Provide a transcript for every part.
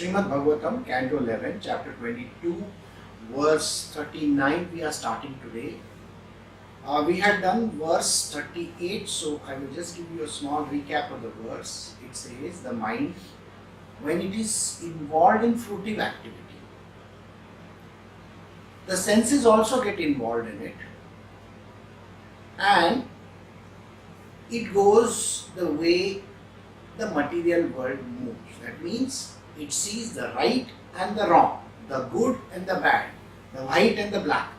Srimad Bhagavatam Canto 11, chapter 22, verse 39 we are starting today. We had done verse 38, so I will just give you a small recap of the verse. It says, the mind, when it is involved in fruitive activity, the senses also get involved in it, and it goes the way the material world moves. That means it sees the right and the wrong, the good and the bad, the white and the black.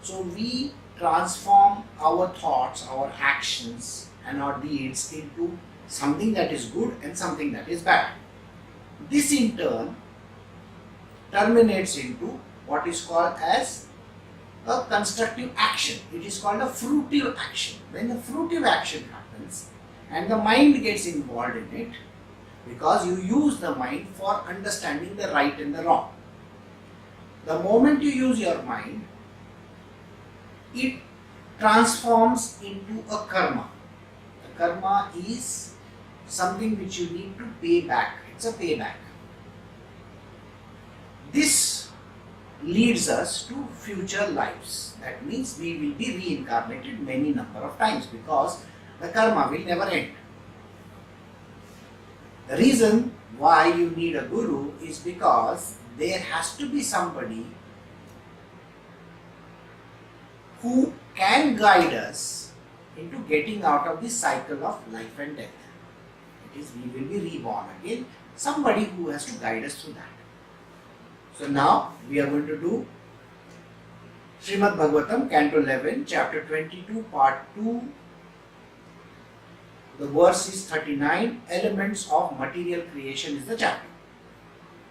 So we transform our thoughts, our actions and our deeds into something that is good and something that is bad. This in turn terminates into what is called as a constructive action. It is called a fruitive action. When the fruitive action happens and the mind gets involved in it, because you use the mind for understanding the right and the wrong. The moment you use your mind, it transforms into a karma. The karma is something which you need to pay back. It's a payback. This leads us to future lives. That means we will be reincarnated many number of times because the karma will never end. The reason why you need a guru is because there has to be somebody who can guide us into getting out of this cycle of life and death. It is, we will be reborn again. Somebody who has to guide us through that. So now we are going to do Srimad Bhagavatam Canto 11, chapter 22, part 2. The verse is 39. Elements of material creation is the chapter.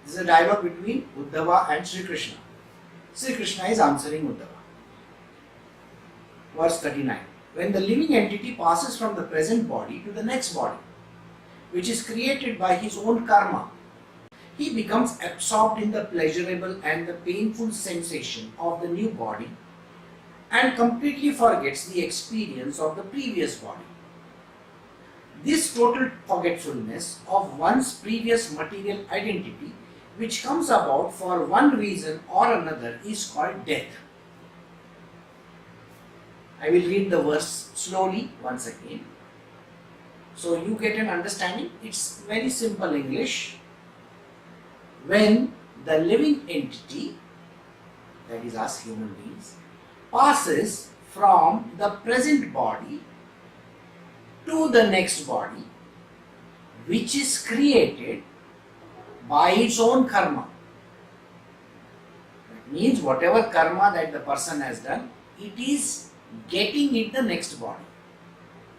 This is a dialogue between Uddhava and Sri Krishna. Sri Krishna is answering Uddhava. Verse 39. When the living entity passes from the present body to the next body, which is created by his own karma, he becomes absorbed in the pleasurable and the painful sensation of the new body and completely forgets the experience of the previous body. This total forgetfulness of one's previous material identity, which comes about for one reason or another, is called death. I will read the verse slowly once again, so you get an understanding. It's very simple English. When the living entity, that is us human beings, passes from the present body to the next body, which is created by its own karma. That means whatever karma that the person has done, it is getting it the next body.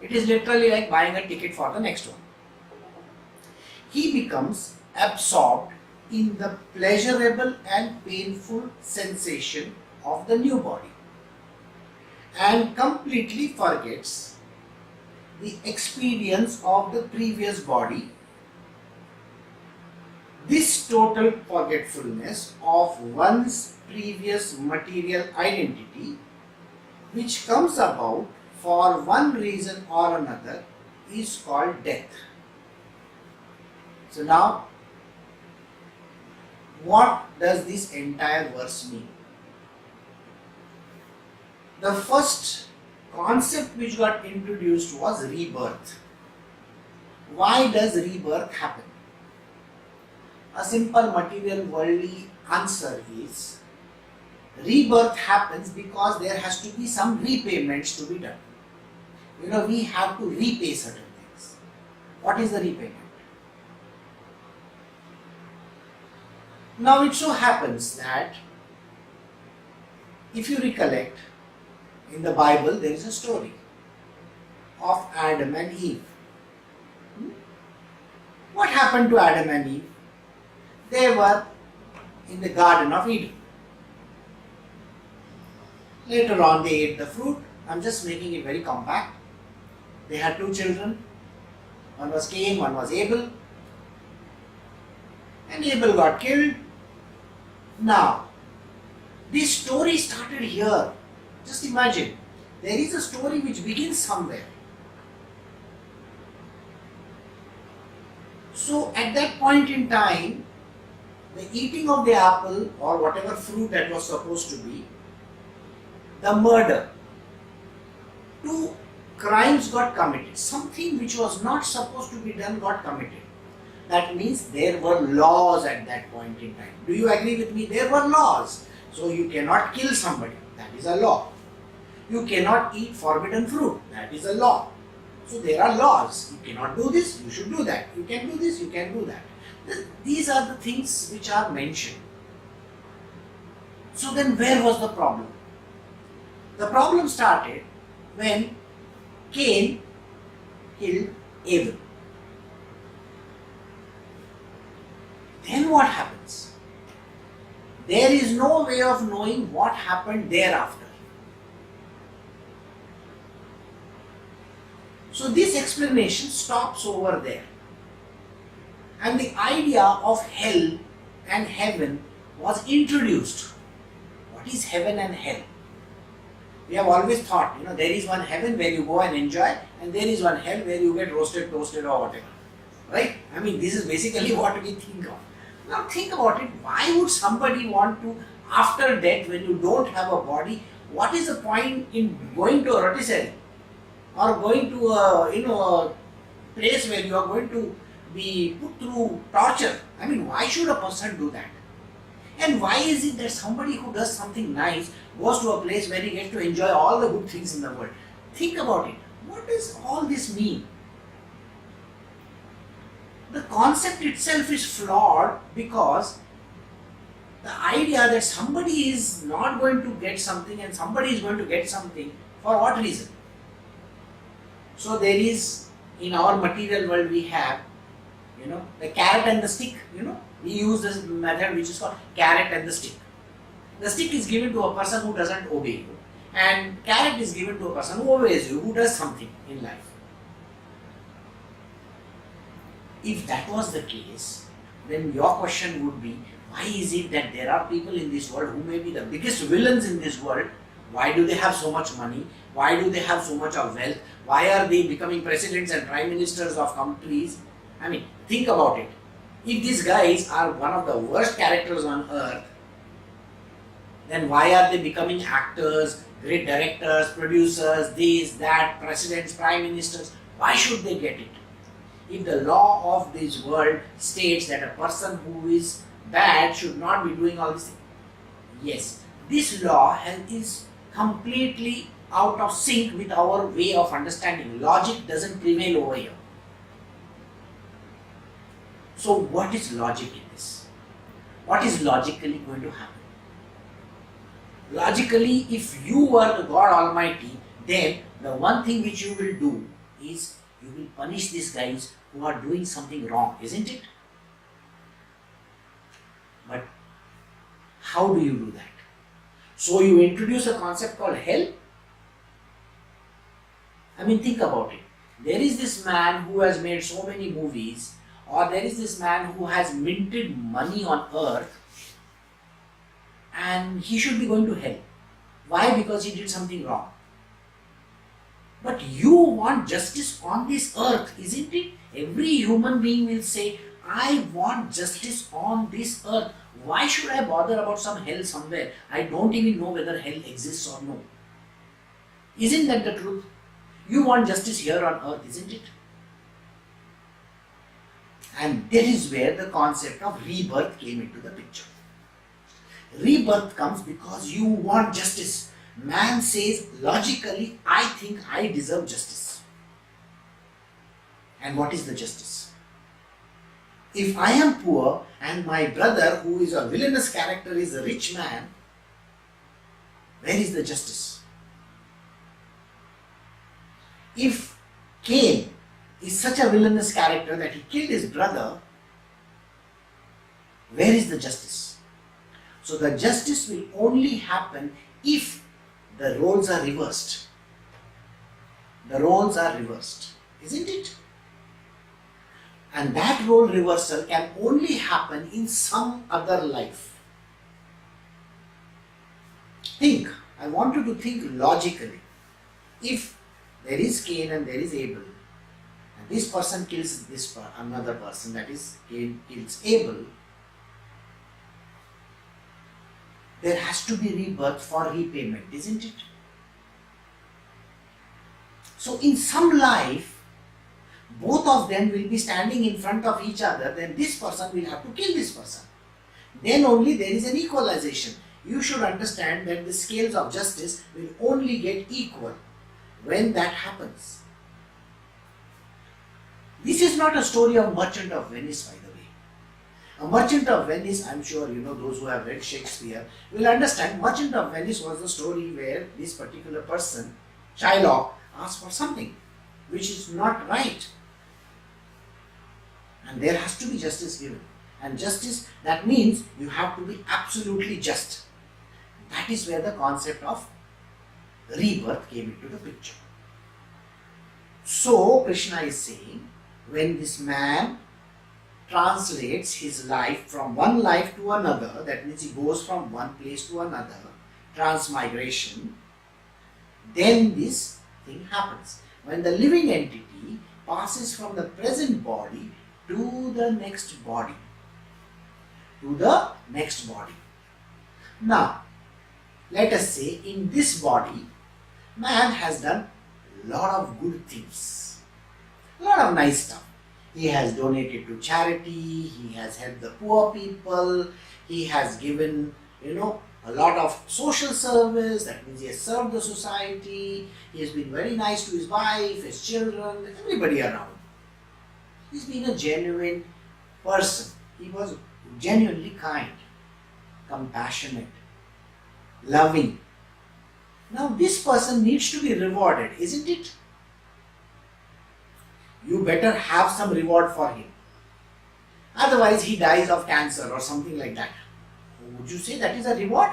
It is literally like buying a ticket for the next one. He becomes absorbed in the pleasurable and painful sensation of the new body and completely forgets the experience of the previous body. This total forgetfulness of one's previous material identity, which comes about for one reason or another, is called death. So now, what does this entire verse mean? The first concept which got introduced was rebirth. Why does rebirth happen? A simple material worldly answer is, rebirth happens because there has to be some repayments to be done. We have to repay certain things. What is the repayment? Now it so happens that if you recollect, in the Bible there is a story of Adam and Eve. What happened to Adam and Eve? They were in the Garden of Eden. Later on they ate the fruit. I'm just making it very compact. They had two children. One was Cain, one was Abel. And Abel got killed. Now, this story started here. Just imagine, there is a story which begins somewhere. So at that point in time, the eating of the apple or whatever fruit that was supposed to be, the murder. Two crimes got committed. Something which was not supposed to be done got committed. That means there were laws at that point in time. Do you agree with me? There were laws. So you cannot kill somebody. That is a law. You cannot eat forbidden fruit. That is a law. So there are laws. You cannot do this, you should do that. You can do this, you can do that. These are the things which are mentioned. So then where was the problem? The problem started when Cain killed Abel. Then what happens? There is no way of knowing what happened thereafter. So this explanation stops over there. And the idea of hell and heaven was introduced. What is heaven and hell? We have always thought, there is one heaven where you go and enjoy, and there is one hell where you get roasted, toasted or whatever. Right? This is basically what we think of. Now think about it. Why would somebody want to, after death, when you don't have a body, what is the point in going to a rotisserie? Or going to a place where you are going to be put through torture. Why should a person do that? And why is it that somebody who does something nice goes to a place where he gets to enjoy all the good things in the world? Think about it. What does all this mean? The concept itself is flawed because the idea that somebody is not going to get something and somebody is going to get something, for what reason? So there is, in our material world we have, the carrot and the stick, we use this method which is called carrot and the stick. The stick is given to a person who doesn't obey you, and carrot is given to a person who obeys you, who does something in life. If that was the case, then your question would be, why is it that there are people in this world who may be the biggest villains in this world? Why do they have so much money? Why do they have so much of wealth? Why are they becoming presidents and prime ministers of countries? Think about it. If these guys are one of the worst characters on earth, then why are they becoming actors, great directors, producers, this, that, presidents, prime ministers? Why should they get it? If the law of this world states that a person who is bad should not be doing all these things. Yes, this law is completely out of sync with our way of understanding. Logic doesn't prevail over here. So what is logic in this? What is logically going to happen? Logically, if you are the God Almighty, then the one thing which you will do is you will punish these guys who are doing something wrong, isn't it? But how do you do that? So you introduce a concept called hell. Think about it. There is this man who has made so many movies, or there is this man who has minted money on earth, and he should be going to hell. Why? Because he did something wrong. But you want justice on this earth, isn't it? Every human being will say, I want justice on this earth. Why should I bother about some hell somewhere? I don't even know whether hell exists or no. Isn't that the truth? You want justice here on earth, isn't it? And that is where the concept of rebirth came into the picture. Rebirth comes because you want justice. Man says, logically, I think I deserve justice. And what is the justice? If I am poor and my brother, who is a villainous character, is a rich man, where is the justice? If Cain is such a villainous character that he killed his brother, where is the justice? So the justice will only happen if the roles are reversed. The roles are reversed, isn't it? And that role reversal can only happen in some other life. Think. I want you to think logically. If there is Cain and there is Abel, and this person kills another person, that is, Cain kills Abel, there has to be rebirth for repayment, isn't it? So in some life, both of them will be standing in front of each other, then this person will have to kill this person. Then only there is an equalization. You should understand that the scales of justice will only get equal when that happens. This is not a story of Merchant of Venice, by the way. A Merchant of Venice, I'm sure you know, those who have read Shakespeare will understand, Merchant of Venice was the story where this particular person, Shylock, asked for something which is not right. And there has to be justice given. And justice, that means you have to be absolutely just. That is where the concept of rebirth came into the picture. So Krishna is saying, when this man translates his life from one life to another, that means he goes from one place to another, transmigration, then this thing happens. When the living entity passes from the present body to the next body. Now, let us say in this body, man has done a lot of good things, a lot of nice stuff. He has donated to charity, he has helped the poor people, he has given, a lot of social service, that means he has served the society, he has been very nice to his wife, his children, everybody around. He's been a genuine person. He was genuinely kind, compassionate, loving. Now this person needs to be rewarded, isn't it? You better have some reward for him. Otherwise he dies of cancer or something like that. Would you say that is a reward?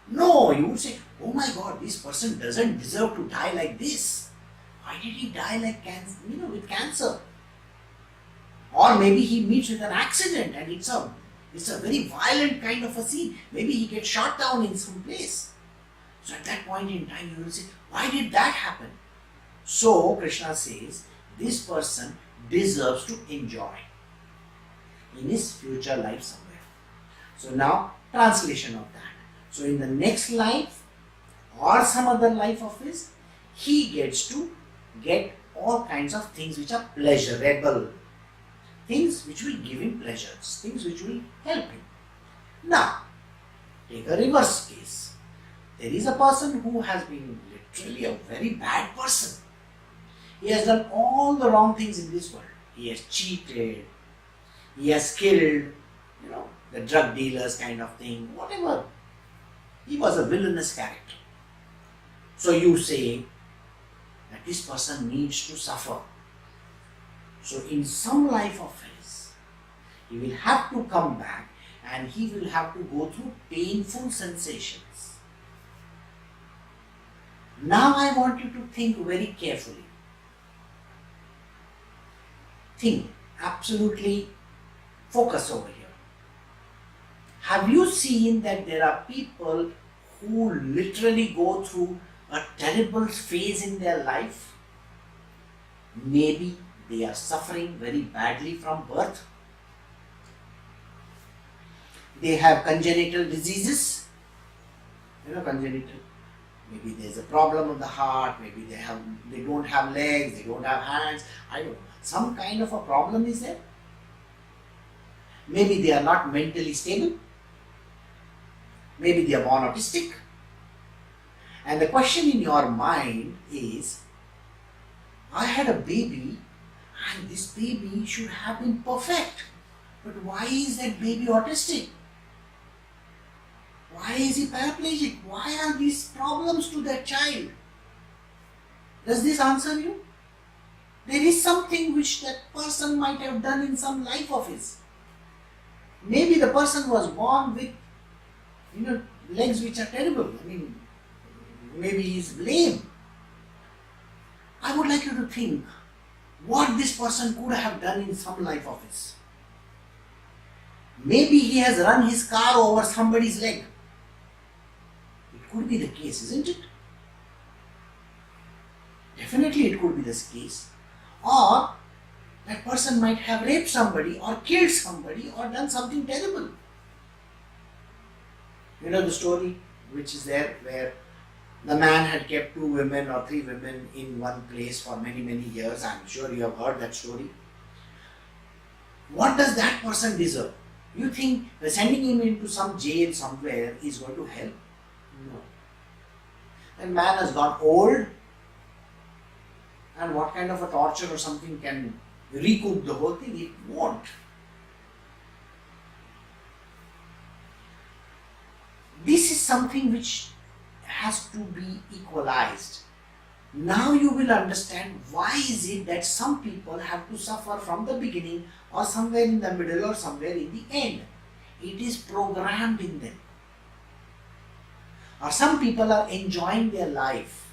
No, you would say, oh my God, this person doesn't deserve to die like this. Why did he die like cancer, with cancer? Or maybe he meets with an accident and it's a very violent kind of a scene. Maybe he gets shot down in some place. So at that point in time you will say, why did that happen? So Krishna says, this person deserves to enjoy in his future life somewhere. So now, translation of that. So in the next life or some other life of his, he gets to get all kinds of things which are pleasurable. Things which will give him pleasures, things which will help him. Now, take a reverse case. There is a person who has been literally a very bad person. He has done all the wrong things in this world. He has cheated, he has killed, the drug dealers kind of thing, whatever. He was a villainous character. So you say that this person needs to suffer. So in some life of his, he will have to come back and he will have to go through painful sensations. Now I want you to think very carefully. Think, absolutely focus over here. Have you seen that there are people who literally go through a terrible phase in their life? Maybe they are suffering very badly from birth. They have congenital diseases. Congenital. Maybe there's a problem of the heart. Maybe they don't have legs. They don't have hands. I don't know. Some kind of a problem is there. Maybe they are not mentally stable. Maybe they are born autistic. And the question in your mind is, I had a baby and this baby should have been perfect. But why is that baby autistic? Why is he paraplegic? Why are these problems to that child? Does this answer you? There is something which that person might have done in some life of his. Maybe the person was born with legs which are terrible. Maybe he is lame. I would like you to think what this person could have done in some life of his. Maybe he has run his car over somebody's leg. It could be the case, isn't it? Definitely it could be this case. Or that person might have raped somebody or killed somebody or done something terrible. You know the story which is there where the man had kept 2 women or 3 women in one place for many, many years. I'm sure you have heard that story. What does that person deserve? You think sending him into some jail somewhere is going to help? No. And man has got old, and what kind of a torture or something can recoup the whole thing? It won't. This is something which has to be equalized. Now you will understand why is it that some people have to suffer from the beginning or somewhere in the middle or somewhere in the end. It is programmed in them. Or some people are enjoying their life.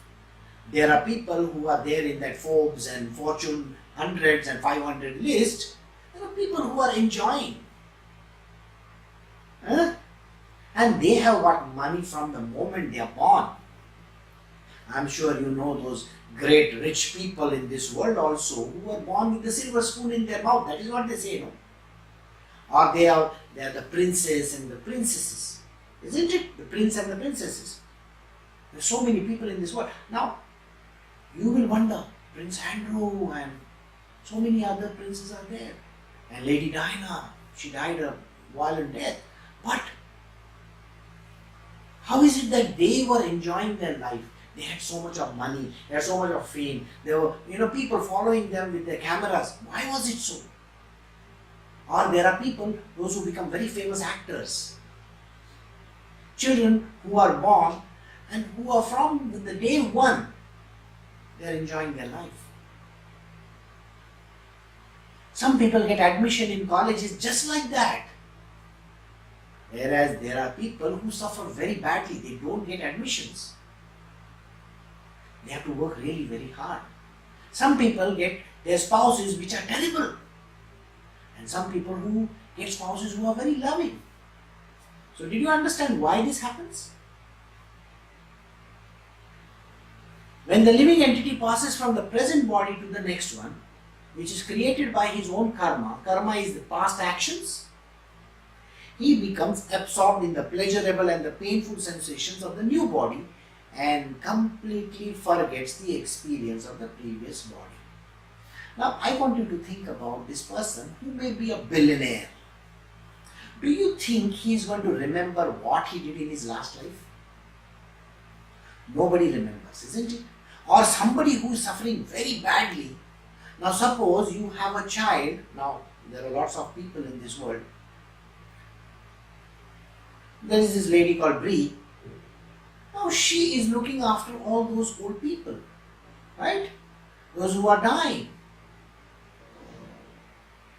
There are people who are there in that Forbes and Fortune 100s and 500 list. There are people who are enjoying. And they have got money from the moment they are born. I'm sure you know those great rich people in this world also who were born with the silver spoon in their mouth. That is what they say, no? Or they are the princes and the princesses. Isn't it? The prince and the princesses. There are so many people in this world. Now, you will wonder, Prince Andrew and so many other princes are there. And Lady Diana, she died a violent death. But how is it that they were enjoying their life? They had so much of money, they had so much of fame. There were, people following them with their cameras. Why was it so? Or there are people, those who become very famous actors. Children who are born and who are from the day one, they are enjoying their life. Some people get admission in colleges just like that. Whereas there are people who suffer very badly, they don't get admissions. They have to work really very hard. Some people get their spouses which are terrible. And some people who get spouses who are very loving. So did you understand why this happens? When the living entity passes from the present body to the next one, which is created by his own karma, karma is the past actions, he becomes absorbed in the pleasurable and the painful sensations of the new body and completely forgets the experience of the previous body. Now, I want you to think about this person who may be a billionaire. Do you think he is going to remember what he did in his last life? Nobody remembers, isn't it? Or somebody who is suffering very badly. Now, suppose you have a child. Now, there are lots of people in this world. There is this lady called Bree. Now she is looking after all those old people, right? Those who are dying.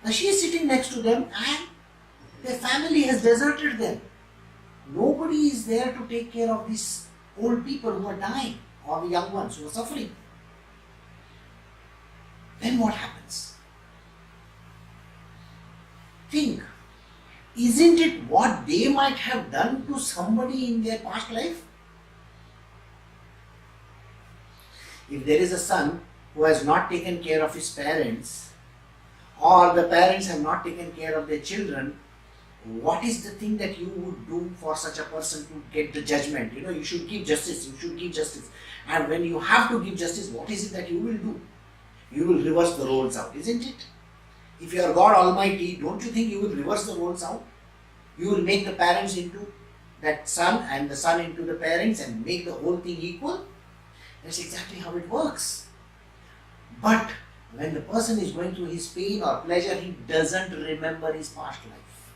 Now she is sitting next to them and their family has deserted them. Nobody is there to take care of these old people who are dying or the young ones who are suffering. Then what happens? Think. Isn't it what they might have done to somebody in their past life? If there is a son who has not taken care of his parents, or the parents have not taken care of their children, what is the thing that you would do for such a person to get the judgment? You should give justice, And when you have to give justice, what is it that you will do? You will reverse the roles out, isn't it? If you are God Almighty, don't you think you will reverse the roles out? You will make the parents into that son and the son into the parents and make the whole thing equal? That's exactly how it works. But when the person is going through his pain or pleasure, he doesn't remember his past life.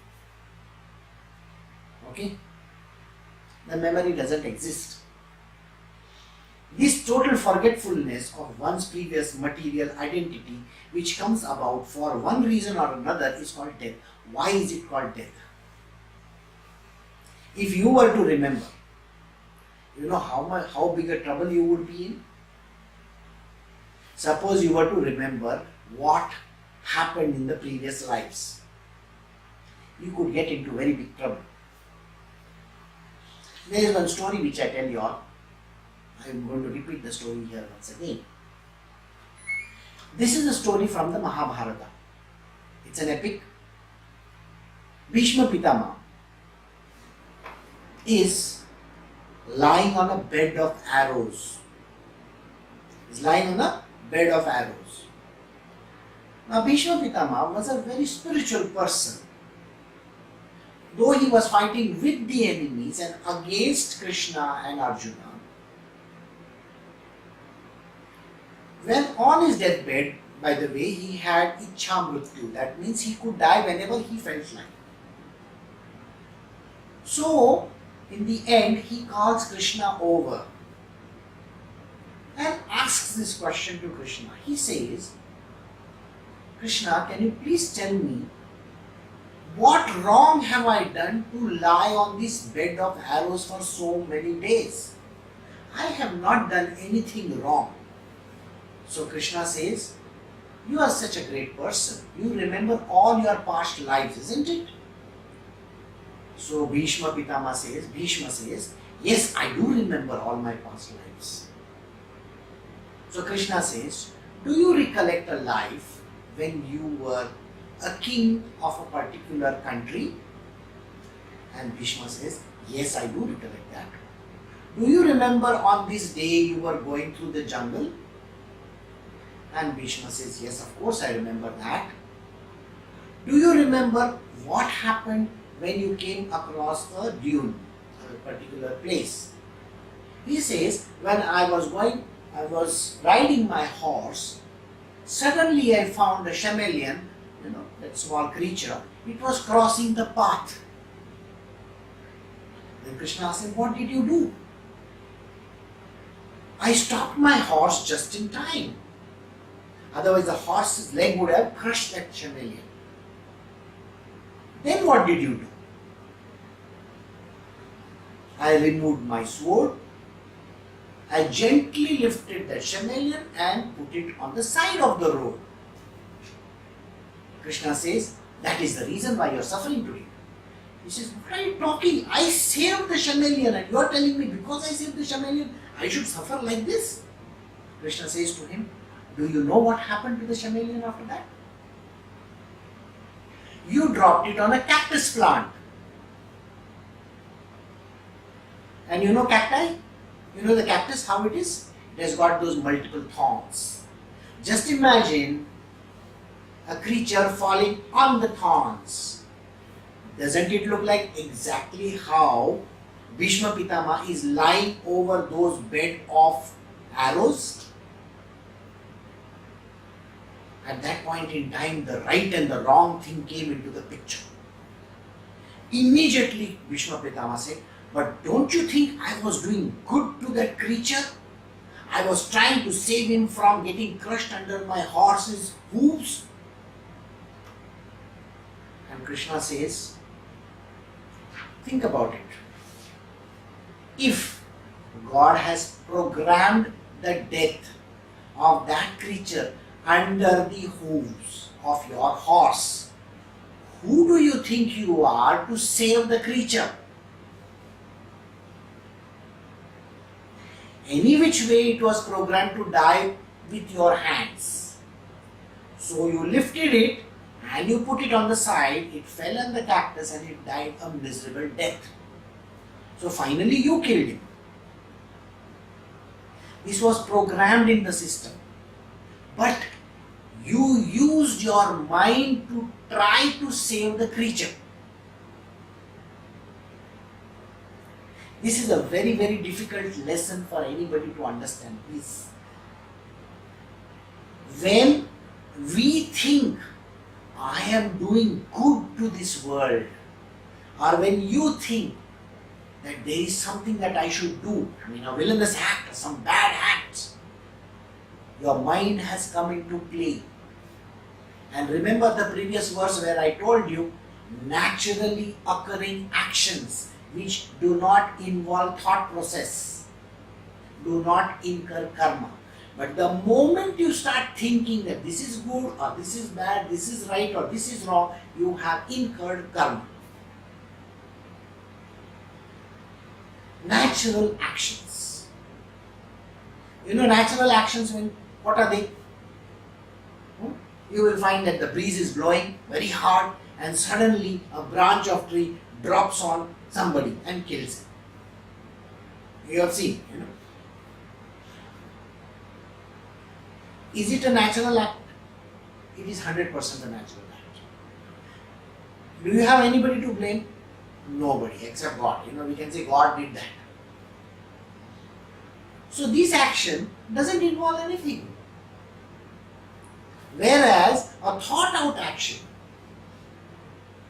Okay? The memory doesn't exist. This total forgetfulness of one's previous material identity, which comes about for one reason or another, is called death. Why is it called death? If you were to remember, you know how big a trouble you would be in? Suppose you were to remember what happened in the previous lives. You could get into very big trouble. There is one story which I tell you all. I am going to repeat the story here once again. This is a story from the Mahabharata. It's an epic. Bhishma Pitama, is lying on a bed of arrows. He's lying on a bed of arrows. Now Bhishma Pitama was a very spiritual person. Though he was fighting with the enemies and against Krishna and Arjuna, when on his deathbed, by the way, he had Ichha Mrityu. That means he could die whenever he felt like. So, in the end, he calls Krishna over and asks this question to Krishna. He says, Krishna, can you please tell me what wrong have I done to lie on this bed of arrows for so many days? I have not done anything wrong. So Krishna says, you are such a great person. You remember all your past lives, isn't it? So Bhishma says, yes, I do remember all my past lives. So Krishna says, do you recollect a life when you were a king of a particular country? And Bhishma says, yes, I do recollect that. Do you remember on this day you were going through the jungle? And Bhishma says, yes, of course I remember that. Do you remember what happened when you came across a dune, a particular place? He says, when I was riding my horse, suddenly I found a chameleon, that small creature. It was crossing the path. Then Krishna asked him, what did you do? I stopped my horse just in time. Otherwise the horse's leg would have crushed that chameleon. Then what did you do? I removed my sword. I gently lifted the chameleon and put it on the side of the road. Krishna says, that is the reason why you are suffering today. He says, what are you talking? I saved the chameleon and you are telling me because I saved the chameleon, I should suffer like this? Krishna says to him, do you know what happened to the chameleon after that? You dropped it on a cactus plant. And you know cacti? You know the cactus, how it is? It has got those multiple thorns. Just imagine a creature falling on the thorns. Doesn't it look like exactly how Bhishma Pitama is lying over those bed of arrows? At that point in time, the right and the wrong thing came into the picture. Immediately Bhishma Pitama said, but don't you think I was doing good to that creature? I was trying to save him from getting crushed under my horse's hooves. And Krishna says, think about it. If God has programmed the death of that creature under the hooves of your horse, who do you think you are to save the creature? Any which way it was programmed to die with your hands. So you lifted it and you put it on the side, it fell on the cactus and it died a miserable death. So finally you killed him. This was programmed in the system. But you used your mind to try to save the creature. This is a very, very difficult lesson for anybody to understand. Please. When we think, I am doing good to this world, or when you think that there is something that I should do, a villainous act, some bad acts, your mind has come into play. And remember the previous verse where I told you, naturally occurring actions which do not involve thought process, do not incur karma. But the moment you start thinking that this is good or this is bad, this is right or this is wrong, you have incurred karma. Natural actions. Natural actions, what are they? You will find that the breeze is blowing very hard and suddenly a branch of tree drops on somebody and kills him. You have seen, Is it a natural act? It is 100% a natural act. Do you have anybody to blame? Nobody except God. We can say God did that. So this action doesn't involve anything. Whereas a thought out action,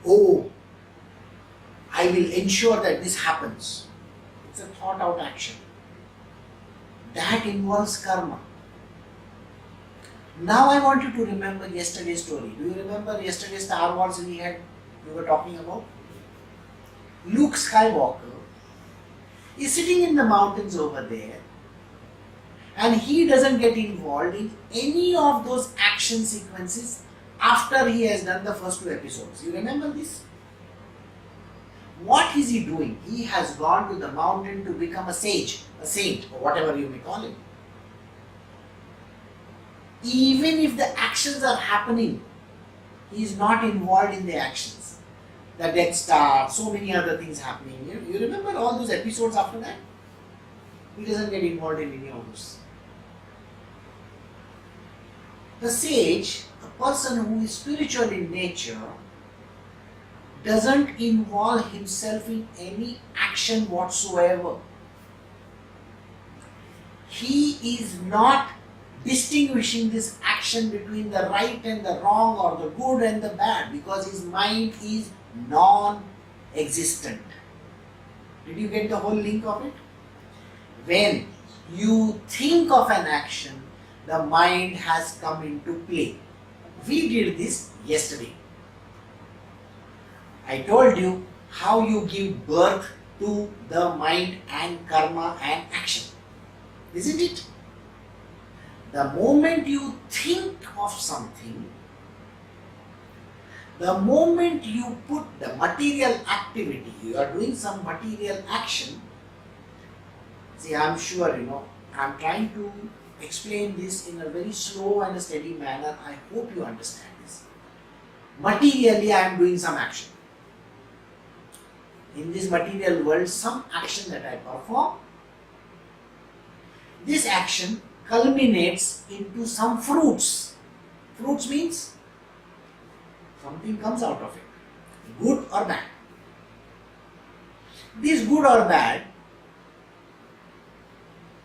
I will ensure that this happens. It's a thought out action. That involves karma. Now I want you to remember yesterday's story. Do you remember yesterday's Star Wars we were talking about? Luke Skywalker is sitting in the mountains over there, and he doesn't get involved in any of those action sequences after he has done the first 2 episodes. You remember this? What is he doing? He has gone to the mountain to become a sage, a saint, or whatever you may call him. Even if the actions are happening, he is not involved in the actions. The Death Star, so many other things happening. You remember all those episodes after that? He doesn't get involved in any of those. The sage, a person who is spiritual in nature, doesn't involve himself in any action whatsoever. He is not distinguishing this action between the right and the wrong or the good and the bad, because his mind is non-existent. Did you get the whole link of it? When you think of an action, the mind has come into play. We did this yesterday. I told you how you give birth to the mind and karma and action. Isn't it? The moment you think of something, the moment you put the material activity, you are doing some material action. See, I'm sure, I'm trying to explain this in a very slow and a steady manner. I hope you understand this. Materially, I am doing some action. In this material world, some action that I perform, this action culminates into some fruits. Fruits means something comes out of it, good or bad. This good or bad,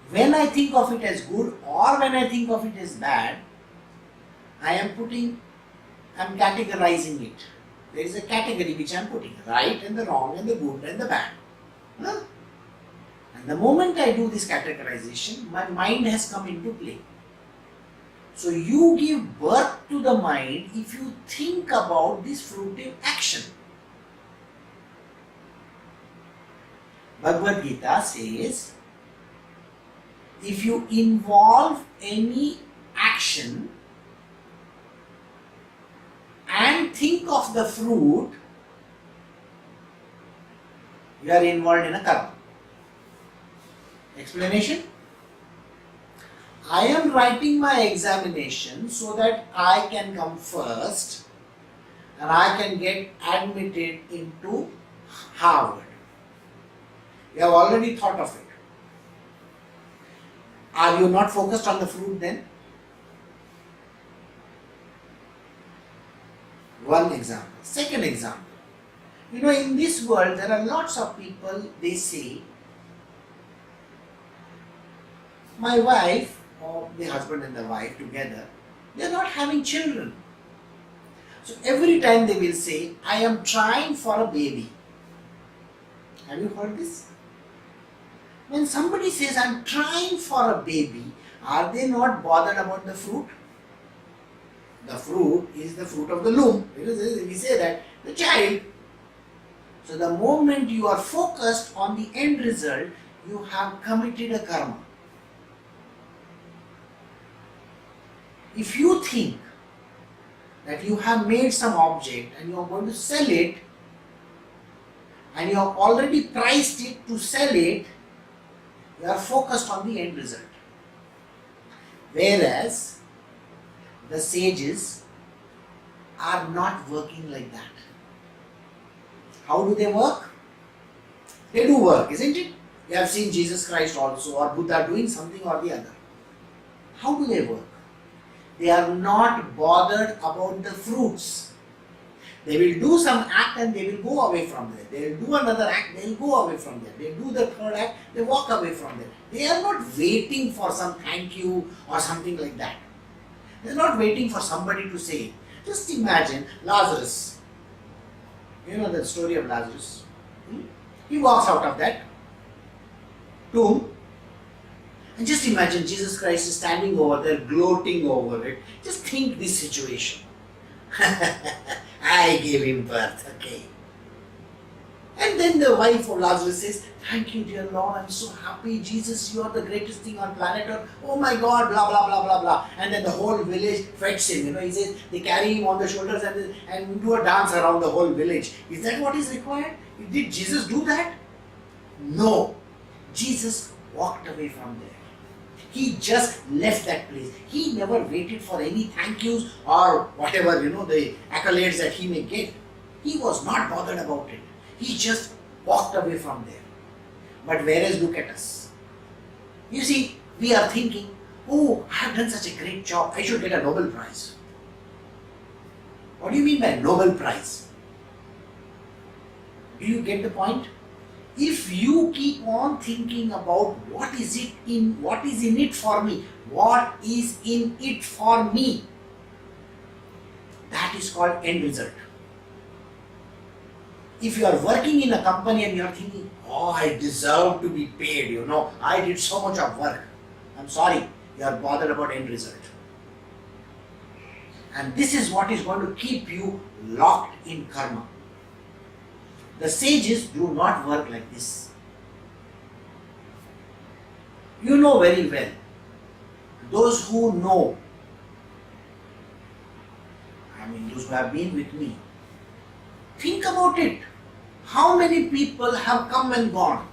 when I think of it as good or when I think of it as bad, I am categorizing it. There is a category which I am putting, right and the wrong and the good and the bad. And the moment I do this categorization, my mind has come into play. So you give birth to the mind if you think about this fruitive action. Bhagavad Gita says, if you involve any action and think of the fruit, you are involved in a karma. Explanation? I am writing my examination so that I can come first and I can get admitted into Harvard. You have already thought of it. Are you not focused on the fruit then? One example. Second example. In this world there are lots of people, they say, my wife, or the husband and the wife together, they are not having children. So every time they will say, I am trying for a baby. Have you heard this? When somebody says, I am trying for a baby, are they not bothered about the fruit? The fruit is the fruit of the loom. We say that, the child. So the moment you are focused on the end result, you have committed a karma. If you think that you have made some object and you are going to sell it, and you have already priced it to sell it, you are focused on the end result. Whereas the sages are not working like that. How do they work? They do work, isn't it? You have seen Jesus Christ also or Buddha doing something or the other. How do they work? They are not bothered about the fruits. They will do some act and they will go away from there. They will do another act, they will go away from there. They do the third act, they walk away from there. They are not waiting for some thank you or something like that. They are not waiting for somebody to say. Just imagine Lazarus. You know the story of Lazarus. He walks out of that tomb. And just imagine Jesus Christ is standing over there, gloating over it. Just think this situation. I gave him birth, okay. And then the wife of Lazarus says, thank you, dear Lord, I'm so happy. Jesus, you are the greatest thing on planet Earth. Oh my God, blah, blah, blah, blah, blah. And then the whole village fetches him. He says, they carry him on the shoulders and do a dance around the whole village. Is that what is required? Did Jesus do that? No. Jesus walked away from there. He just left that place. He never waited for any thank yous or whatever, the accolades that he may get. He was not bothered about it. He just walked away from there. But whereas look at us. You see, we are thinking, oh, I have done such a great job. I should get a Nobel Prize. What do you mean by Nobel Prize? Do you get the point? If you keep on thinking about what is in it for me, what is in it for me, that is called end result. If you are working in a company and you are thinking, oh, I deserve to be paid, I did so much of work. I'm sorry, you are bothered about end result. And this is what is going to keep you locked in karma. The sages do not work like this. You know very well. Those who know, those who have been with me, think about it. How many people have come and gone?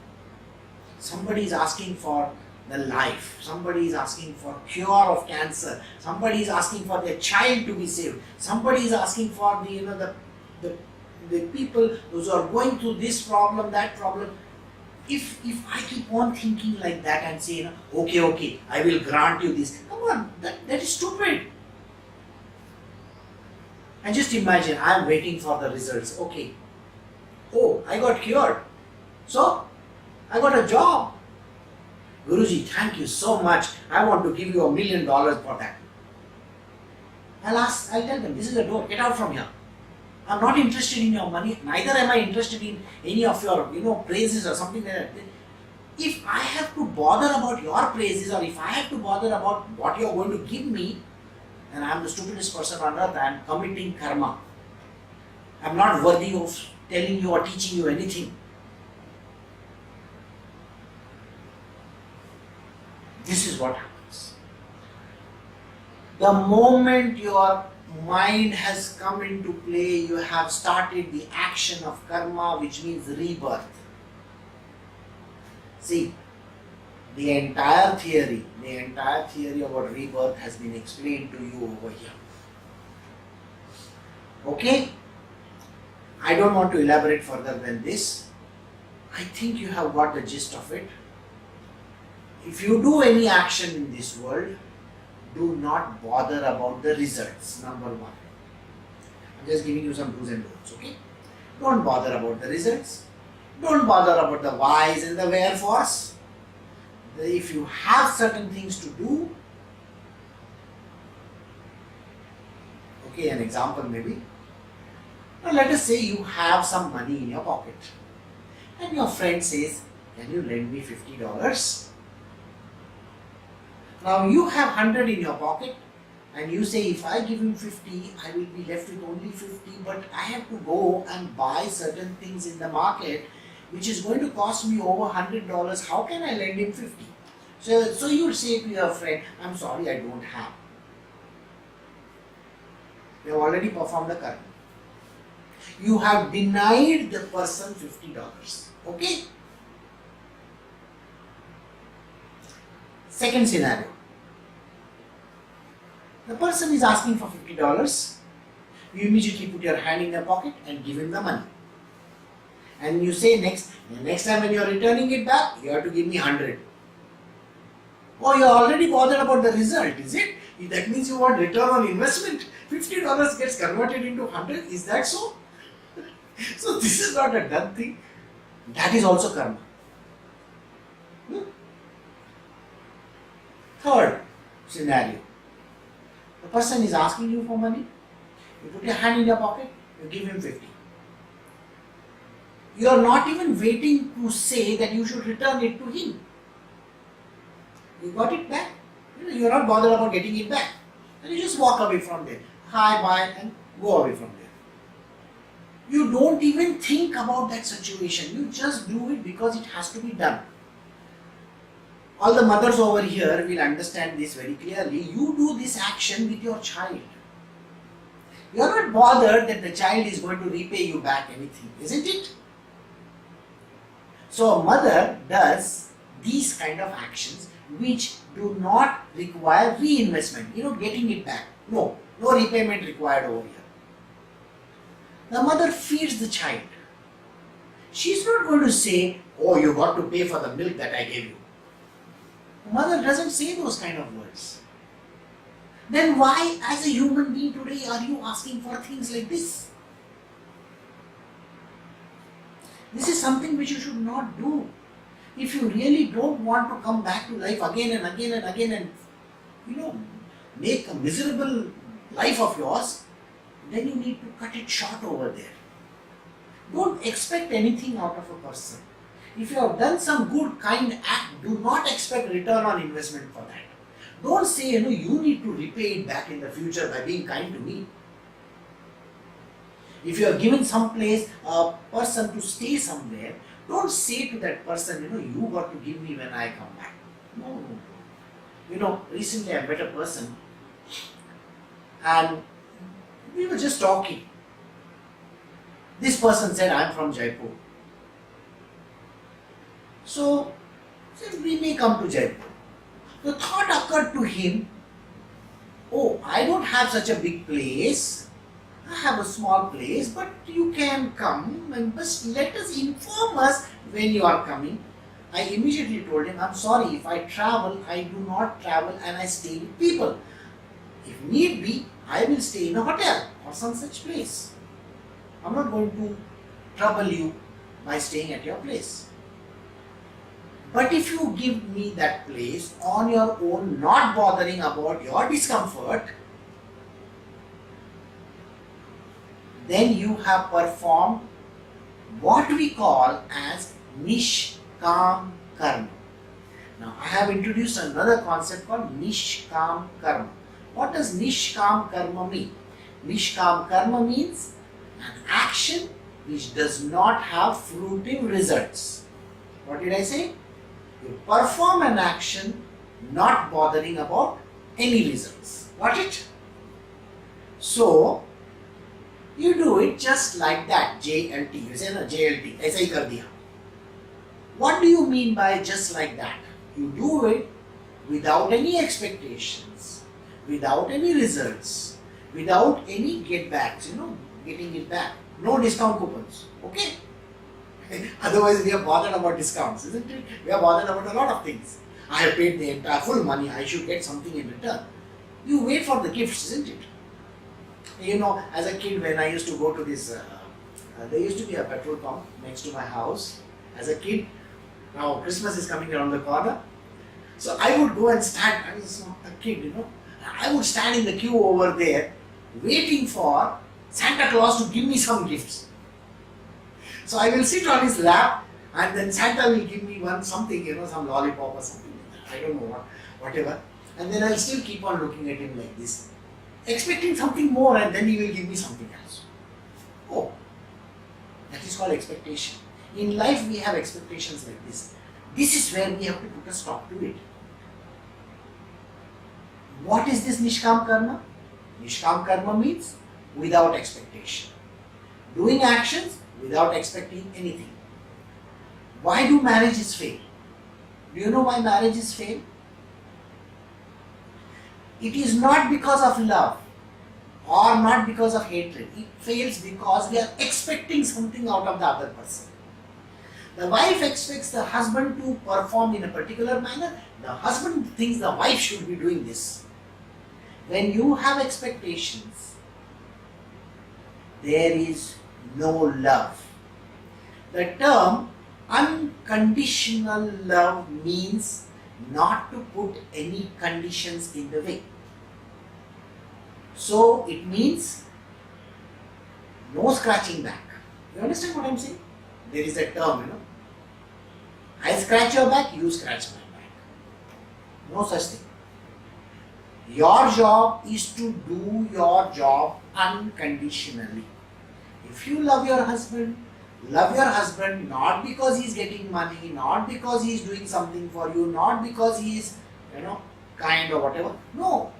Somebody is asking for the life. Somebody is asking for cure of cancer. Somebody is asking for their child to be saved. Somebody is asking for the people those who are going through this problem, that problem. If I keep on thinking like that and say, okay, I will grant you this. Come on, that is stupid. And just imagine, I am waiting for the results. Okay. Oh, I got cured. So, I got a job. Guruji, thank you so much. I want to give you $1 million for that. I'll tell them, this is the door. Get out from here. I'm not interested in your money. Neither am I interested in any of your, praises or something like that. If I have to bother about your praises or if I have to bother about what you're going to give me, then I'm the stupidest person on earth. I'm committing karma. I'm not worthy of telling you or teaching you anything. This is what happens. The moment your mind has come into play, you have started the action of karma, which means rebirth. See, the entire theory about rebirth has been explained to you over here. Okay? I don't want to elaborate further than this. I think you have got the gist of it. If you do any action in this world, do not bother about the results, number one. I'm just giving you some do's and don'ts, okay? Don't bother about the results. Don't bother about the whys and the wherefores. If you have certain things to do, okay, an example maybe. Now let us say you have some money in your pocket and your friend says, can you lend me $50? Now you have 100 in your pocket and you say, if I give him 50, I will be left with only 50, but I have to go and buy certain things in the market which is going to cost me over $100. How can I lend him 50? So you say to your friend, I'm sorry, I don't have. You have already performed the karma. You have denied the person $50. Okay? Second scenario. The person is asking for $50. You immediately put your hand in your pocket and give him the money. And you say next time when you are returning it back, you have to give me 100. Oh, you are already bothered about the result, is it? That means you want return on investment. $50 gets converted into 100. Is that so? So this is not a done thing. That is also karma. Third scenario. The person is asking you for money. You put your hand in your pocket, you give him 50. You are not even waiting to say that you should return it to him. You got it back. You are not bothered about getting it back. And you just walk away from there. Hi, bye, and go away from there. You don't even think about that situation. You just do it because it has to be done. All the mothers over here will understand this very clearly. You do this action with your child. You are not bothered that the child is going to repay you back anything, isn't it? So a mother does these kind of actions which do not require reinvestment, getting it back. No repayment required over here. The mother feeds the child. She's not going to say, oh, you got to pay for the milk that I gave you. The mother doesn't say those kind of words. Then why, as a human being today, are you asking for things like this? This is something which you should not do. If you really don't want to come back to life again and again and again and, make a miserable life of yours, then you need to cut it short over there. Don't expect anything out of a person. If you have done some good, kind act, do not expect return on investment for that. Don't say, you need to repay it back in the future by being kind to me. If you are given some place, a person to stay somewhere, don't say to that person, you got to give me when I come back. No. Recently I met a person and we were just talking. This person said, I am from Jaipur. So, we may come to Jaipur. The thought occurred to him, oh, I don't have such a big place. I have a small place, but you can come and just let us inform us when you are coming. I immediately told him, I'm sorry, if I travel, I do not travel and I stay with people. If need be, I will stay in a hotel or some such place. I'm not going to trouble you by staying at your place. But if you give me that place on your own, not bothering about your discomfort, then you have performed what we call as nishkam karma. Now I have introduced another concept called nishkam karma. What does nishkam karma mean? Nishkam karma means an action which does not have fruiting results. What did I say? You perform an action not bothering about any results. Got it? So, you do it just like that, JLT. You say, no, JLT, aisa hi kar diya. What do you mean by just like that? You do it without any expectations, without any results, without any get backs, getting it back. No discount coupons. Okay? Otherwise, we are bothered about discounts, isn't it? We are bothered about a lot of things. I have paid the entire full money, I should get something in return. You wait for the gifts, isn't it? As a kid, when I used to go to this, there used to be a petrol pump next to my house. As a kid, now Christmas is coming around the corner. So I would go and stand, I was not a kid, I would stand in the queue over there, waiting for Santa Claus to give me some gifts. So I will sit on his lap and then Santa will give me something, some lollipop or something like that. I don't know whatever. And then I'll still keep on looking at him like this, expecting something more, and then he will give me something else. Oh, that is called expectation. In life we have expectations like this. This is where we have to put a stop to it. What is this nishkam karma? Nishkam karma means without expectation. Doing actions without expecting anything. Why do marriages fail? Do you know why marriages fail? It is not because of love or not because of hatred. It fails because we are expecting something out of the other person. The wife expects the husband to perform in a particular manner. The husband thinks the wife should be doing this. When you have expectations, there is no love. The term unconditional love means not to put any conditions in the way. So it means no scratching back. You understand what I am saying? There is a term, I scratch your back, you scratch my back. No such thing. Your job is to do your job unconditionally. If you love your husband not because he is getting money, not because he is doing something for you, not because he is, kind or whatever. No.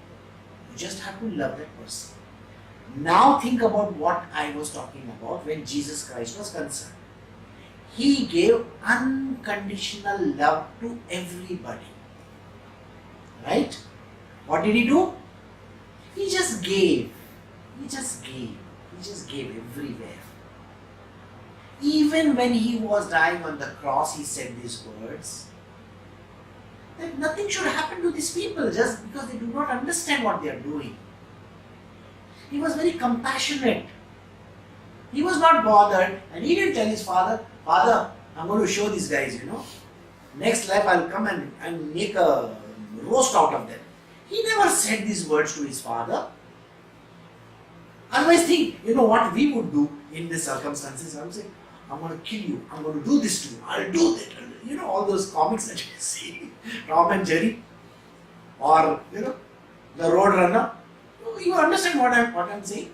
You just have to love that person. Now think about what I was talking about when Jesus Christ was concerned. He gave unconditional love to everybody. Right? What did he do? He just gave. He just gave everywhere. Even when he was dying on the cross, he said these words, that nothing should happen to these people just because they do not understand what they are doing. He was very compassionate. He was not bothered, and he didn't tell his father, Father, I'm going to show these guys, next life I'll come and make a roast out of them. He never said these words to his father. Otherwise think, what we would do in these circumstances. I would say, I'm going to kill you, I'm going to do this to you, I'll do that. All those comics that you see, Tom and Jerry, or, the Roadrunner. You understand what I'm saying?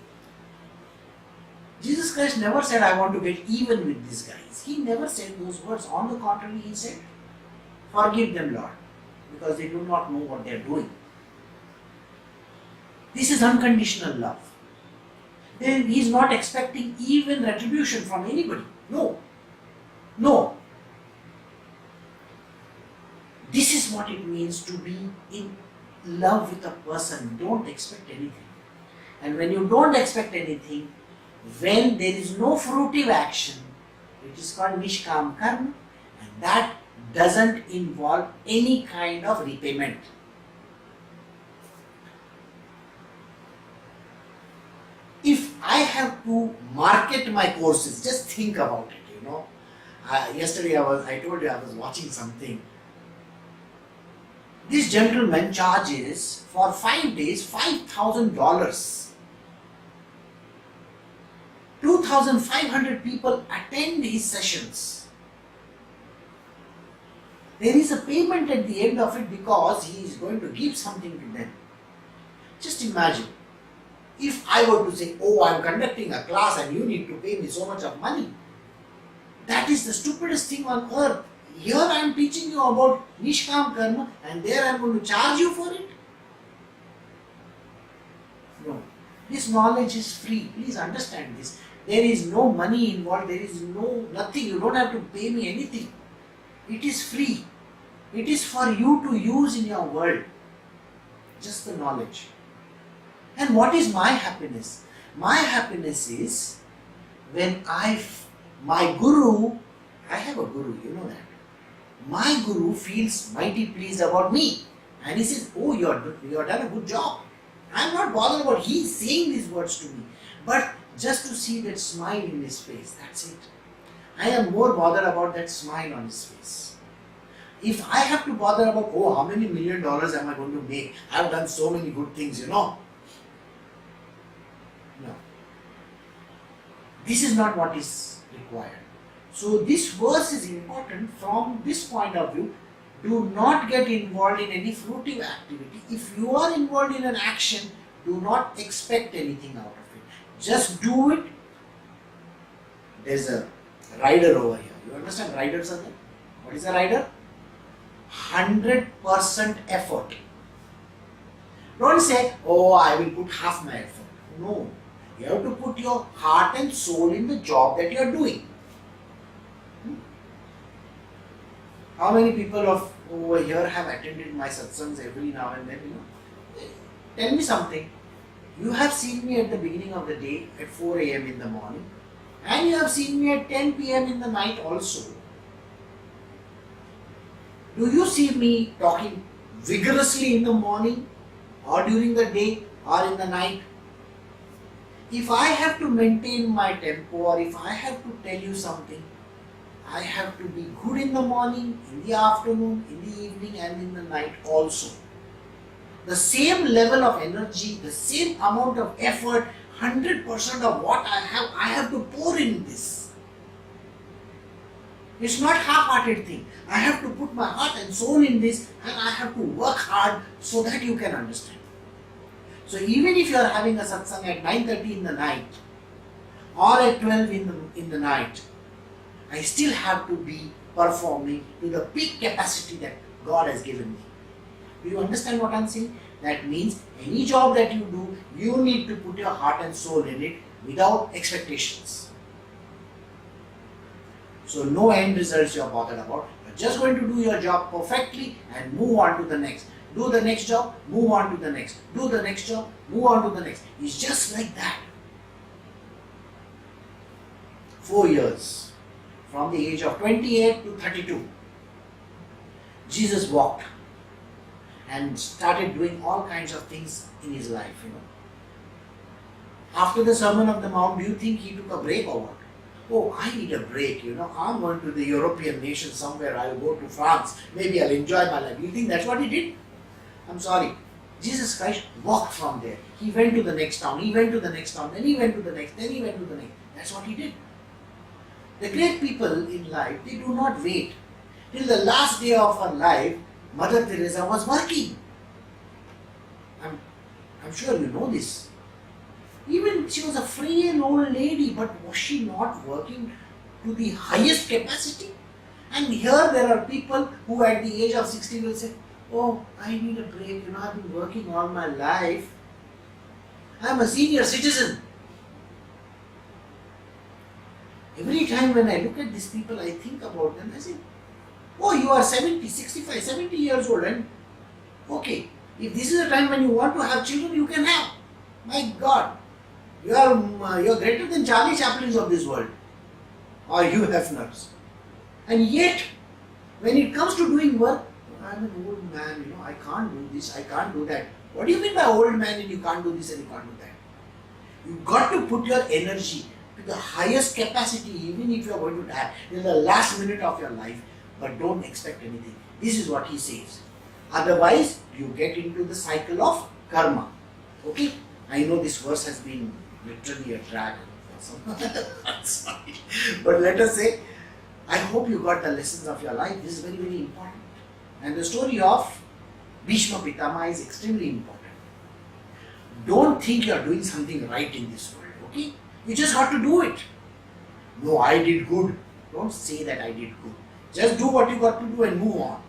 Jesus Christ never said, I want to get even with these guys. He never said those words. On the contrary, he said, forgive them, Lord, because they do not know what they are doing. This is unconditional love. Then he is not expecting even retribution from anybody. No. This is what it means to be in love with a person. Don't expect anything. And when you don't expect anything, when there is no fruitive action, it is called nishkam karma, and that doesn't involve any kind of repayment. If I have to market my courses, just think about it, Yesterday I told you I was watching something. This gentleman charges for 5 days $5,000. 2,500 people attend his sessions. There is a payment at the end of it because he is going to give something to them. Just imagine, if I were to say, I am conducting a class and you need to pay me so much of money. That is the stupidest thing on earth. Here I am teaching you about nishkam karma and there I am going to charge you for it. No. This knowledge is free. Please understand this. There is no money involved. There is nothing. You don't have to pay me anything. It is free. It is for you to use in your world. Just the knowledge. And what is my happiness? My happiness is when my guru, I have a guru, you know that. My guru feels mighty pleased about me. And he says, you have done a good job. I am not bothered about he saying these words to me. But just to see that smile in his face, that's it. I am more bothered about that smile on his face. If I have to bother about, how many $1 million am I going to make? I have done so many good things, No. This is not what is required. So this verse is important from this point of view. Do not get involved in any fruitive activity. If you are involved in an action, do not expect anything out of it. Just do it. There's a rider over here. You understand riders are there? What is a rider? 100% effort. Don't say, I will put half my effort. No. You have to put your heart and soul in the job that you are doing. How many people over here have attended my satsangs every now and then, Tell me something. You have seen me at the beginning of the day at 4 a.m. in the morning, and you have seen me at 10 p.m. in the night also. Do you see me talking vigorously in the morning or during the day or in the night? If I have to maintain my tempo or if I have to tell you something, I have to be good in the morning, in the afternoon, in the evening and in the night also. The same level of energy, the same amount of effort, 100% of what I have to pour in this. It's not half-hearted thing. I have to put my heart and soul in this and I have to work hard so that you can understand. So even if you are having a satsang at 9:30 in the night or at 12 in the night, I still have to be performing to the peak capacity that God has given me. Do you understand what I am saying? That means any job that you do, you need to put your heart and soul in it without expectations. So no end results you are bothered about. You are just going to do your job perfectly and move on to the next. Do the next job, move on to the next. Do the next job, move on to the next. It's just like that. 4 years, from the age of 28 to 32, Jesus walked and started doing all kinds of things in his life, After the Sermon on the Mount, do you think he took a break or what? Oh, I need a break, I'm going to the European nation somewhere, I'll go to France, maybe I'll enjoy my life. You think that's what he did? I'm sorry. Jesus Christ walked from there. He went to the next town, he went to the next town, then he went to the next, then he went to the next. That's what he did. The great people in life, they do not wait till the last day of her life. Mother Teresa was working. I'm sure you know this. Even she was a frail old lady, but was she not working to the highest capacity? And here there are people who at the age of 60 will say, oh, I need a break, I've been working all my life. I'm a senior citizen. Every time when I look at these people, I think about them, I say, oh, you are 70, 65, 70 years old and okay, if this is a time when you want to have children, you can have. My God, you are greater than Charlie Chaplins of this world or Hugh Hefners. And yet, when it comes to doing work, I'm an old man, I can't do this, I can't do that. What do you mean by old man and you can't do this and you can't do that? You've got to put your energy to the highest capacity, even if you are going to die in the last minute of your life, but don't expect anything. This is what he says. Otherwise, you get into the cycle of karma. Okay? I know this verse has been literally a drag for some. I'm sorry. But let us say, I hope you got the lessons of your life. This is very, very important. And the story of Bhishma Pitama is extremely important. Don't think you are doing something right in this world, okay? You just have to do it. No, I did good. Don't say that I did good. Just do what you got to do and move on.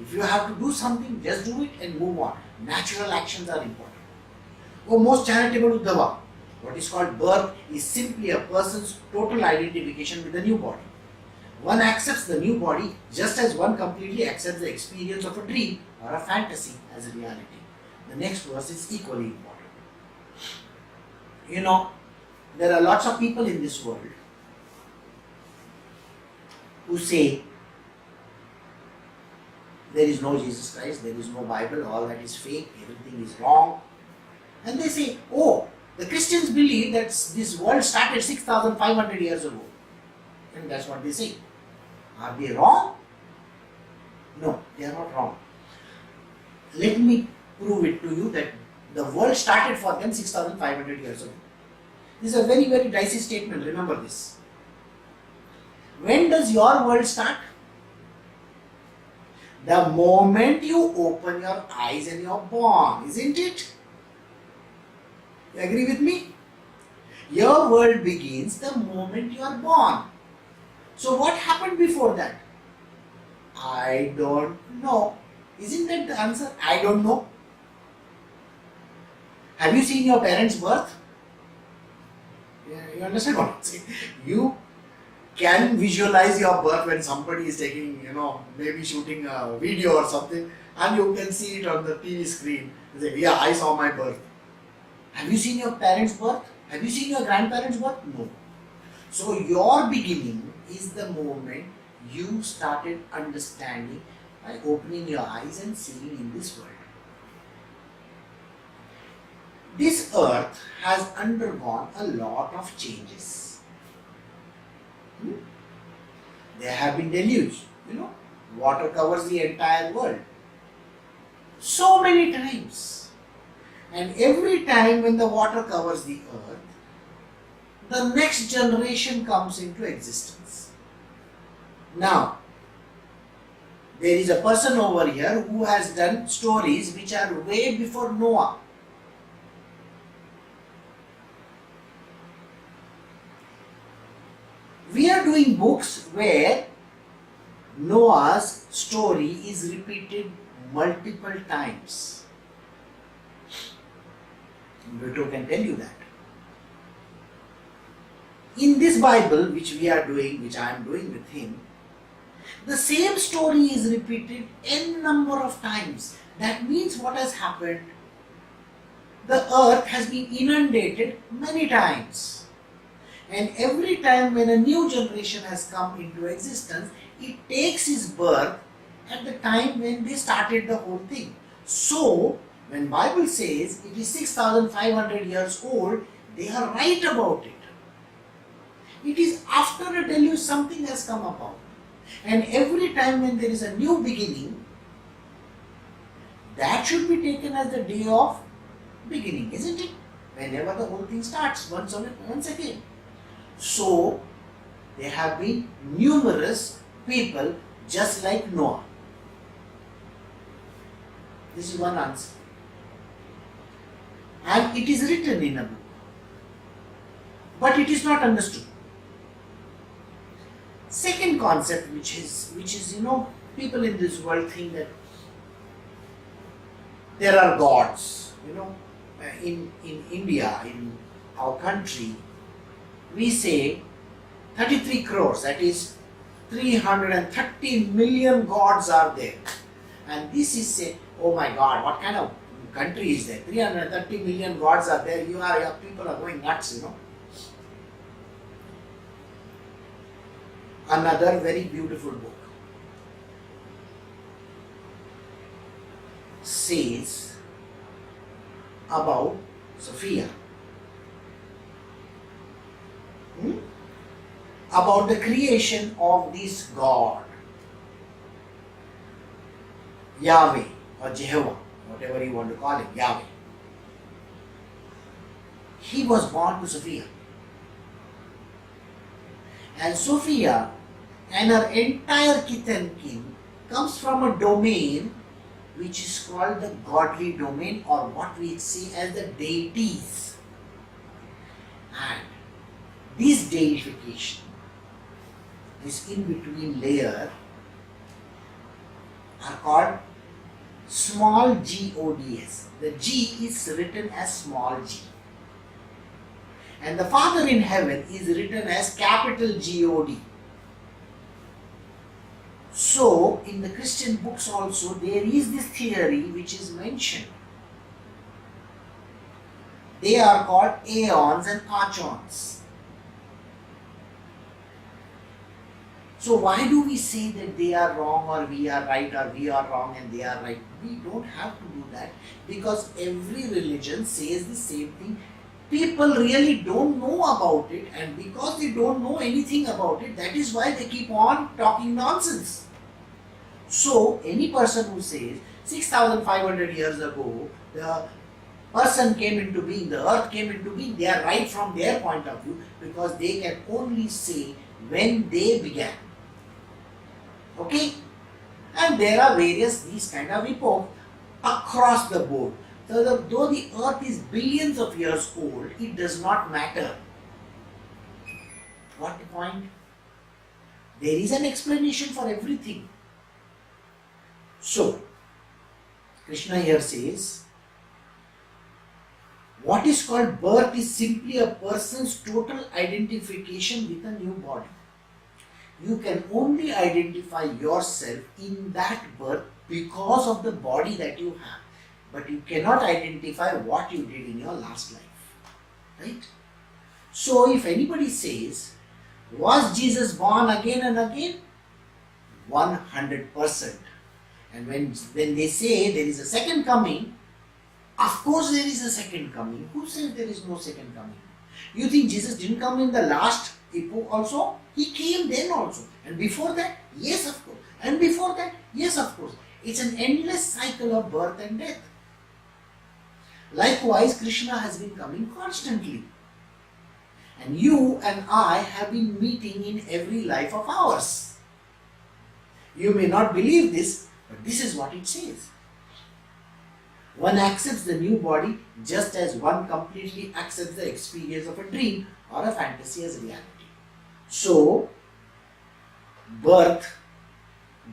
If you have to do something, just do it and move on. Natural actions are important. Oh, most charitable Uddhava. What is called birth is simply a person's total identification with the new body. One accepts the new body just as one completely accepts the experience of a dream or a fantasy as a reality. The next verse is equally important. There are lots of people in this world who say there is no Jesus Christ, there is no Bible, all that is fake, everything is wrong. And they say, oh, the Christians believe that this world started 6,500 years ago. And that's what they say. Are they wrong? No, they are not wrong. Let me prove it to you that the world started for them 6,500 years ago. This is a very, very dicey statement, remember this. When does your world start? The moment you open your eyes and you're born, isn't it? You agree with me? Your world begins the moment you are born. So what happened before that? I don't know. Isn't that the answer? I don't know. Have you seen your parents' birth? You understand what I'm saying? You can visualize your birth when somebody is taking, maybe shooting a video or something, and you can see it on the TV screen. You say, yeah, I saw my birth. Have you seen your parents' birth? Have you seen your grandparents' birth? No. So your beginning is the moment you started understanding, by opening your eyes and seeing in this world. This earth has undergone a lot of changes. There have been deluges, water covers the entire world. So many times. And every time when the water covers the earth, the next generation comes into existence. Now, there is a person over here who has done stories which are way before Noah. We are doing books where Noah's story is repeated multiple times. Vito can tell you that. In this Bible, which we are doing, which I am doing with him, the same story is repeated n number of times. That means what has happened? The earth has been inundated many times. And every time when a new generation has come into existence, it takes its birth at the time when they started the whole thing. So, when Bible says it is 6,500 years old, they are right about it. It is after a deluge something has come about. And every time when there is a new beginning, that should be taken as the day of beginning, isn't it? Whenever the whole thing starts once again. So, there have been numerous people just like Noah. This is one answer. And it is written in a book. But it is not understood. Second concept which is people in this world think that there are gods. In India, in our country, we say 33 crores, that is 330 million gods are there. And this is say, oh my God, what kind of country is there? 330 million gods are there, your people are going nuts, Another very beautiful book says about Sophia. About the creation of this God, Yahweh or Jehovah, whatever you want to call him, Yahweh. He was born to Sophia. And Sophia and her entire kith and kin comes from a domain which is called the godly domain, or what we say as the deities. And this deification, this in-between layer, are called small gods. The G is written as small g. And the Father in heaven is written as capital God. So, in the Christian books also, there is this theory which is mentioned. They are called aeons and archons. So why do we say that they are wrong or we are right, or we are wrong and they are right? We don't have to do that, because every religion says the same thing. People really don't know about it, and because they don't know anything about it, that is why they keep on talking nonsense. So any person who says 6,500 years ago the person came into being, the earth came into being, they are right from their point of view, because they can only say when they began. Okay? And there are various these kind of epochs across the board. So though the earth is billions of years old, it does not matter. What the point? There is an explanation for everything. So, Krishna here says, what is called birth is simply a person's total identification with a new body. You can only identify yourself in that birth because of the body that you have. But you cannot identify what you did in your last life. Right? So if anybody says, was Jesus born again and again? 100%. And when they say there is a second coming, of course there is a second coming. Who says there is no second coming? You think Jesus didn't come in the last epoch also? He came then also. And before that? Yes, of course. And before that? Yes, of course. It's an endless cycle of birth and death. Likewise, Krishna has been coming constantly. And you and I have been meeting in every life of ours. You may not believe this, but this is what it says. One accepts the new body just as one completely accepts the experience of a dream or a fantasy as reality. So, birth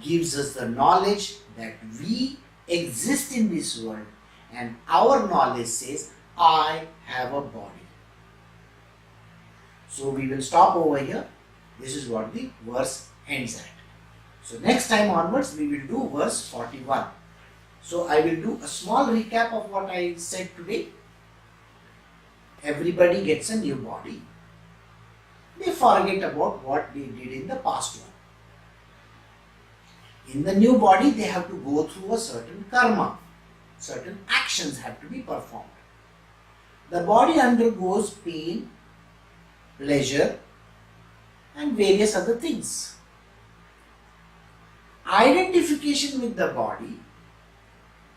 gives us the knowledge that we exist in this world, and our knowledge says, I have a body. So we will stop over here. This is what the verse ends at. So next time onwards we will do verse 41. So I will do a small recap of what I said today. Everybody gets a new body. They forget about what they did in the past one. In the new body they have to go through a certain karma. Certain actions have to be performed. The body undergoes pain, pleasure, and various other things. Identification with the body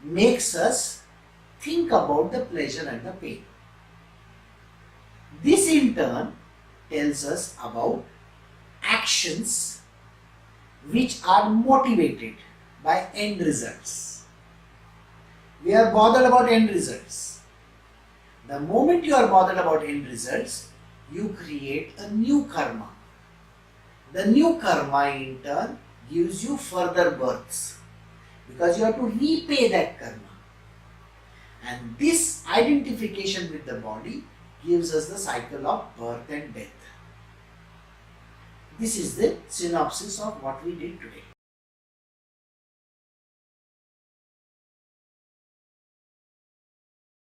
makes us think about the pleasure and the pain. This in turn tells us about actions which are motivated by end results. We are bothered about end results. The moment you are bothered about end results, you create a new karma. The new karma in turn gives you further births because you have to repay that karma. And this identification with the body gives us the cycle of birth and death. This is the synopsis of what we did today.